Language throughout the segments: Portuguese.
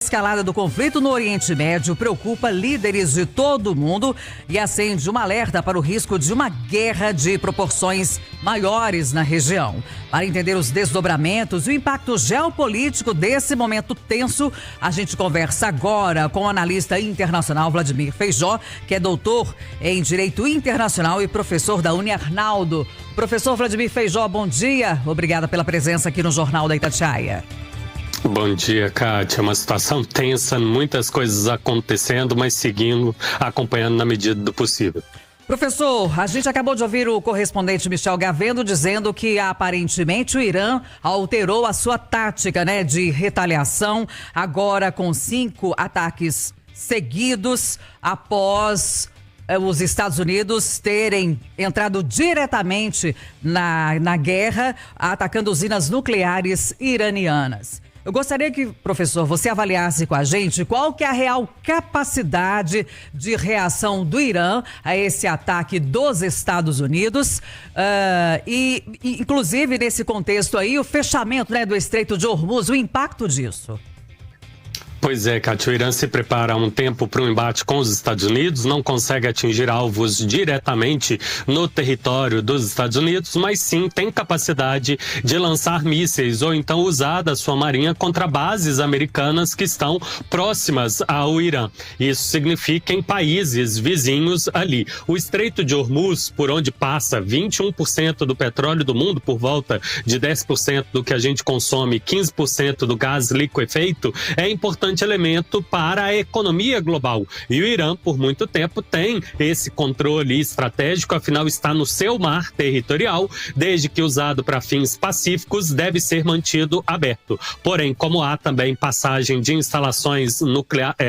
escalada do conflito no Oriente Médio preocupa líderes de todo o mundo e acende um alerta para o risco de uma guerra de proporções maiores na região. Para entender os desdobramentos e o impacto geopolítico desse momento tenso, a gente conversa agora com o analista internacional Vladimir Feijó, que é doutor em Direito Internacional e professor da Uniarnaldo. Professor Vladimir Feijó, bom dia. Obrigada pela presença aqui no Jornal da Itatiaia. Bom dia, Kátia. Uma situação tensa, muitas coisas acontecendo, mas seguindo, acompanhando na medida do possível. Professor, a gente acabou de ouvir o correspondente Michel Gavendo dizendo que aparentemente o Irã alterou a sua tática, de retaliação, agora com 5 ataques seguidos após os Estados Unidos terem entrado diretamente na guerra, atacando usinas nucleares iranianas. Eu gostaria que, professor, você avaliasse com a gente qual que é a real capacidade de reação do Irã a esse ataque dos Estados Unidos e inclusive, nesse contexto aí, o fechamento do Estreito de Hormuz, o impacto disso. Pois é, Kátia, o Irã se prepara há um tempo para um embate com os Estados Unidos, não consegue atingir alvos diretamente no território dos Estados Unidos, mas sim tem capacidade de lançar mísseis ou então usar da sua marinha contra bases americanas que estão próximas ao Irã. Isso significa em países vizinhos ali. O Estreito de Hormuz, por onde passa 21% do petróleo do mundo, por volta de 10% do que a gente consome, 15% do gás liquefeito, é importante elemento para a economia global. E o Irã, por muito tempo, tem esse controle estratégico, afinal está no seu mar territorial, desde que usado para fins pacíficos, deve ser mantido aberto. Porém, como há também passagem de instalações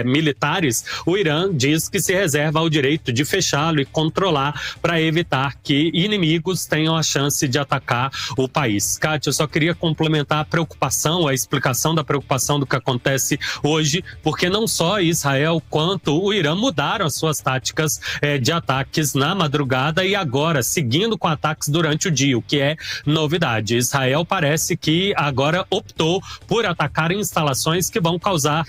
militares, o Irã diz que se reserva ao direito de fechá-lo e controlar para evitar que inimigos tenham a chance de atacar o país. Kátia, eu só queria complementar a explicação da preocupação do que acontece hoje, porque não só Israel quanto o Irã mudaram as suas táticas de ataques na madrugada e agora seguindo com ataques durante o dia, o que é novidade. Israel parece que agora optou por atacar instalações que vão causar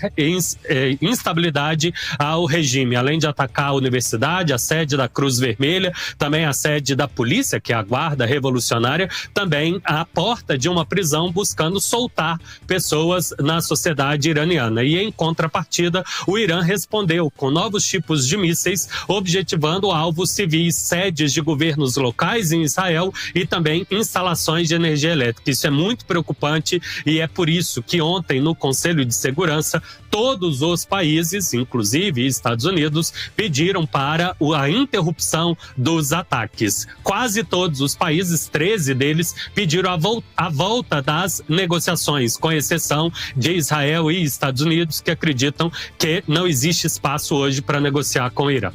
instabilidade ao regime, além de atacar a universidade, a sede da Cruz Vermelha, também a sede da polícia, que é a Guarda Revolucionária, também a porta de uma prisão buscando soltar pessoas na sociedade iraniana. E em contrapartida, o Irã respondeu com novos tipos de mísseis, objetivando alvos civis, sedes de governos locais em Israel e também instalações de energia elétrica. Isso é muito preocupante e é por isso que ontem, no Conselho de Segurança, todos os países, inclusive Estados Unidos, pediram para a interrupção dos ataques. Quase todos os países, 13 deles, pediram a volta das negociações, com exceção de Israel e Estados Unidos, que acreditam que não existe espaço hoje para negociar com o Irã.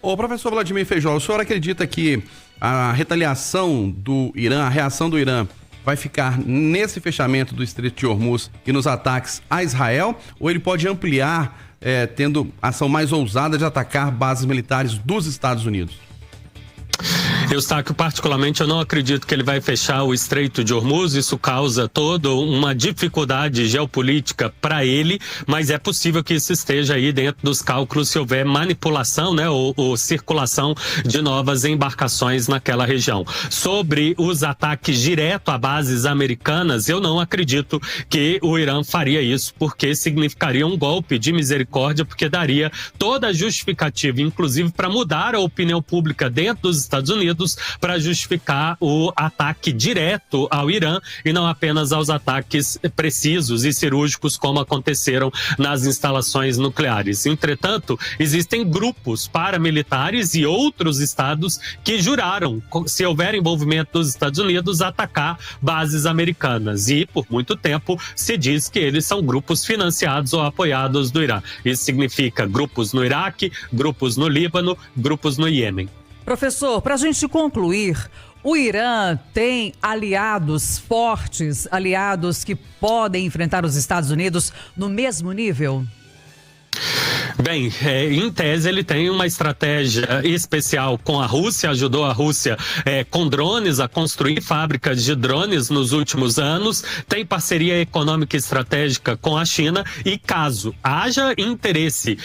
Ô, professor Vladimir Feijó, o senhor acredita que a retaliação do Irã, a reação do Irã, vai ficar nesse fechamento do Estreito de Hormuz e nos ataques a Israel? Ou ele pode ampliar, tendo ação mais ousada de atacar bases militares dos Estados Unidos? Eustáquio, particularmente, eu não acredito que ele vai fechar o Estreito de Hormuz. Isso causa toda uma dificuldade geopolítica para ele, mas é possível que isso esteja aí dentro dos cálculos se houver manipulação, ou circulação de novas embarcações naquela região. Sobre os ataques direto a bases americanas, eu não acredito que o Irã faria isso, porque significaria um golpe de misericórdia, porque daria toda a justificativa, inclusive para mudar a opinião pública dentro dos Estados Unidos, para justificar o ataque direto ao Irã e não apenas aos ataques precisos e cirúrgicos como aconteceram nas instalações nucleares. Entretanto, existem grupos paramilitares e outros estados que juraram, se houver envolvimento dos Estados Unidos, atacar bases americanas. E, por muito tempo, se diz que eles são grupos financiados ou apoiados do Irã. Isso significa grupos no Iraque, grupos no Líbano, grupos no Iêmen. Professor, para a gente concluir, o Irã tem aliados fortes, aliados que podem enfrentar os Estados Unidos no mesmo nível? Bem, em tese ele tem uma estratégia especial com a Rússia, ajudou a Rússia com drones a construir fábricas de drones nos últimos anos, tem parceria econômica e estratégica com a China e caso haja interesse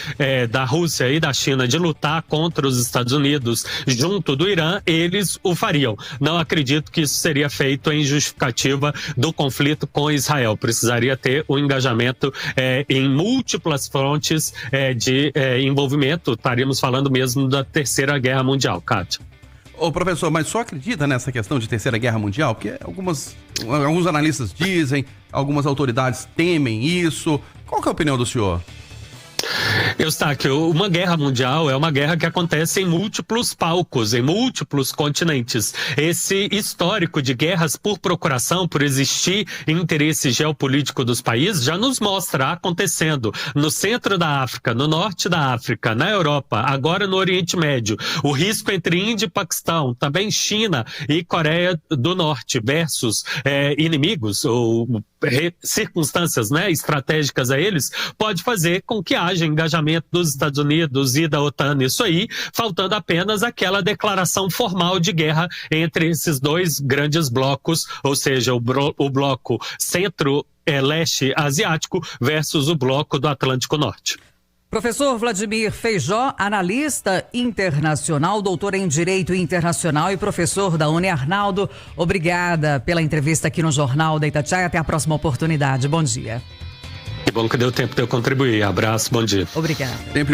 da Rússia e da China de lutar contra os Estados Unidos junto do Irã, eles o fariam. Não acredito que isso seria feito em justificativa do conflito com Israel. Precisaria ter um engajamento em múltiplas frontes de envolvimento, estaríamos falando mesmo da Terceira Guerra Mundial, Kátia. Ô professor, mas só acredita nessa questão de Terceira Guerra Mundial? Porque alguns analistas dizem, algumas autoridades temem isso. Qual que é a opinião do senhor? Eustáquio, uma guerra mundial é uma guerra que acontece em múltiplos palcos, em múltiplos continentes. Esse histórico de guerras por procuração, por existir interesse geopolítico dos países, já nos mostra acontecendo no centro da África, no norte da África, na Europa, agora no Oriente Médio. O risco entre Índia e Paquistão, também China e Coreia do Norte versus inimigos ou circunstâncias estratégicas a eles, pode fazer com que haja engajamento dos Estados Unidos e da OTAN nisso aí, faltando apenas aquela declaração formal de guerra entre esses dois grandes blocos, ou seja, o bloco centro-leste asiático versus o bloco do Atlântico Norte. Professor Vladimir Feijó, analista internacional, doutor em Direito Internacional e professor da Uniarnaldo. Obrigada pela entrevista aqui no Jornal da Itatiaia. Até a próxima oportunidade. Bom dia. Que bom que deu tempo de eu contribuir. Abraço, bom dia. Obrigada.